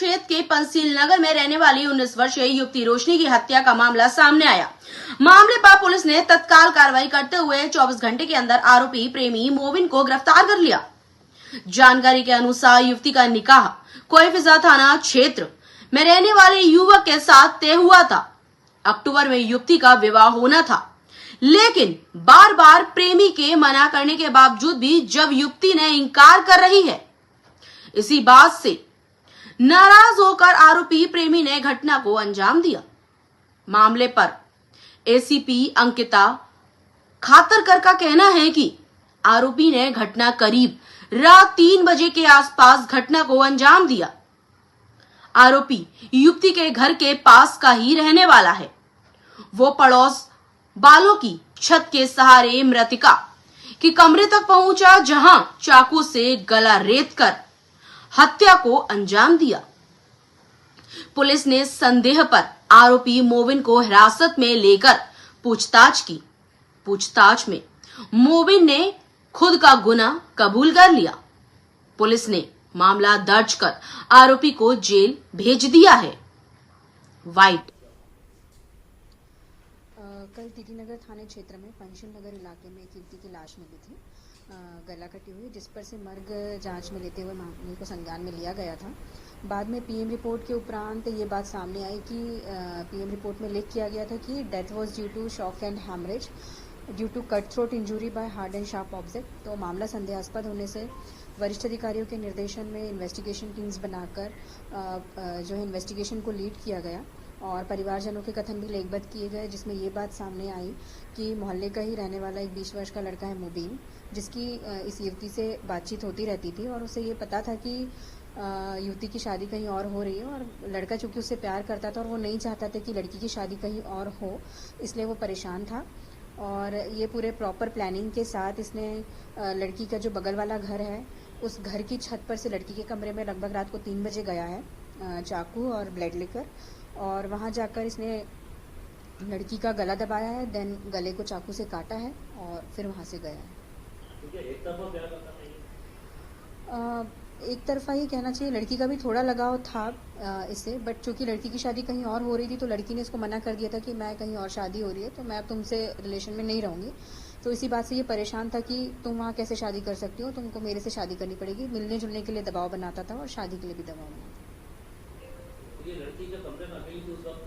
क्षेत्र के पंसील नगर में रहने वाली 19 वर्षीय युवती रोशनी की हत्या का मामला सामने आया। मामले पर पुलिस ने तत्काल कार्रवाई करते हुए 24 घंटे के अंदर आरोपी प्रेमी मोबिन को गिरफ्तार कर लिया। जानकारी के अनुसार युवती का निकाह कोईफिजा थाना क्षेत्र में रहने वाले युवक के साथ तय हुआ था। अक्टूबर में युवती का विवाह होना था, लेकिन बार बार प्रेमी के मना करने के बावजूद भी जब युवती ने इनकार कर रही है, इसी बात से नाराज होकर आरोपी प्रेमी ने घटना को अंजाम दिया। मामले पर एसीपी अंकिता खातरकर का कहना है कि आरोपी ने घटना करीब रात 3 बजे के आसपास घटना को अंजाम दिया। आरोपी युवती के घर के पास का ही रहने वाला है। वो पड़ोस बालों की छत के सहारे मृतका के कमरे तक पहुंचा, जहां चाकू से गला रेत कर हत्या को अंजाम दिया। पुलिस ने संदेह पर आरोपी मोबिन को हिरासत में लेकर पूछताछ की। पूछताछ में मोबिन ने खुद का गुनाह कबूल कर लिया। पुलिस ने मामला दर्ज कर आरोपी को जेल भेज दिया है। वाइट कल टीटी नगर थाने क्षेत्र में पंसील नगर इलाके में एक युवती की लाश मिली थी, गला कटी हुई, जिस पर से मर्ग जांच में लेते हुए मामले को संज्ञान में लिया गया था। बाद में पीएम रिपोर्ट के उपरांत ये बात सामने आई कि पीएम रिपोर्ट में लिख किया गया था कि death was due to shock and haemorrhage due to cut throat injury by hard and sharp object. तो मामला संदेहास्पद होने से वरिष्ठ अधिकारियों के निर्देशन में इन्वेस्टिगेशन टीम्स बनाकर जो है इन्वेस्टिगेशन को लीड किया गया और परिवारजनों के कथन भी लेखबद्ध किए गए, जिसमें ये बात सामने आई कि मोहल्ले का ही रहने वाला एक 20 वर्ष का लड़का है मोबिन, जिसकी इस युवती से बातचीत होती रहती थी और उसे ये पता था कि युवती की शादी कहीं और हो रही है और लड़का चूंकि उससे प्यार करता था और वो नहीं चाहता था कि लड़की की शादी कहीं और हो, इसलिए वो परेशान था। और ये पूरे प्रॉपर प्लानिंग के साथ इसने लड़की का जो बगल वाला घर है उस घर की छत पर से लड़की के कमरे में लगभग रात को 3 बजे गया है चाकू और ब्लेड लेकर, और वहाँ जाकर इसने लड़की का गला दबाया है, देन गले को चाकू से काटा है और फिर वहाँ से गया है। एक तरफा ही कहना चाहिए, लड़की का भी थोड़ा लगाव था इससे, बट चूंकि लड़की की शादी कहीं और हो रही थी तो लड़की ने इसको मना कर दिया था कि मैं कहीं और शादी हो रही है तो मैं अब तुमसे रिलेशन में नहीं रहूंगी। तो इसी बात से ये परेशान था कि तुम वहाँ कैसे शादी कर सकती हो, तुमको मेरे से शादी करनी पड़ेगी। मिलने जुलने के लिए दबाव बनाता था और शादी के लिए भी दबाव बनाता था। ये लड़की के कमरे में अकेली थी उस वक्त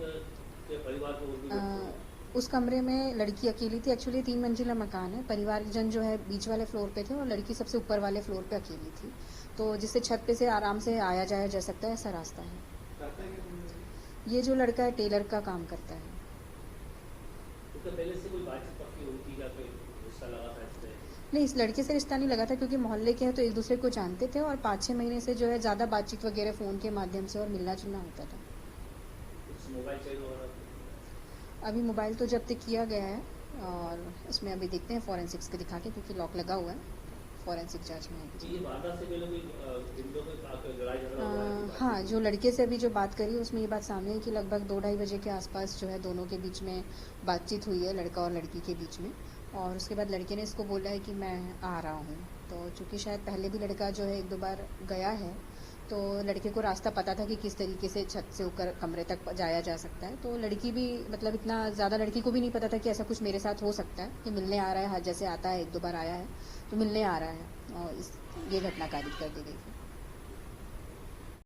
के परिवार को उस कमरे में लड़की अकेली थी। एक्चुअली 3 मंजिला मकान है, परिवारजन जो है बीच वाले फ्लोर पे थे और लड़की सबसे ऊपर वाले फ्लोर पे अकेली थी, तो जिससे छत पे से आराम से आया जाया जा सकता है, ऐसा रास्ता है। ये जो लड़का है टेलर का काम करता है। तो पहले से कोई बातचीत पक्की हुई थी या कोई रिश्ता लगा था इससे? नहीं, इस लड़के से रिश्ता नहीं लगा था क्योंकि मोहल्ले के हैं तो एक दूसरे को जानते थे और 5-6 महीने से जो है ज़्यादा बातचीत वगैरह फ़ोन के माध्यम से और मिलना जुलना होता था। मोबाइल चाहिए वगैरह? अभी मोबाइल तो जब्त किया गया है और उसमें अभी देखते हैं फॉरेंसिक्स के दिखा के, क्योंकि लॉक लगा हुआ है, फॉरेंसिक जांच में है। ये वारदात से पहले कोई हिंदुओं के साथ लड़ाई झगड़ा हुआ है? हाँ, जो लड़के से अभी जो बात करी उसमें ये बात सामने है कि लगभग 2-2:30 बजे के आसपास जो है दोनों के बीच में बातचीत हुई है, लड़का और लड़की के बीच में, और उसके बाद लड़के ने इसको बोला है कि मैं आ रहा हूँ। तो चूँकि शायद पहले भी लड़का जो है 1-2 बार गया है तो लड़के को रास्ता पता था कि किस तरीके से छत से ऊपर कमरे तक जाया जा सकता है। तो लड़की भी मतलब इतना ज़्यादा लड़की को भी नहीं पता था कि ऐसा कुछ मेरे साथ हो सकता है कि मिलने आ रहा है, जैसे आता है 1-2 बार आया है तो मिलने आ रहा है, और ये घटना कारित कर दी गई थी।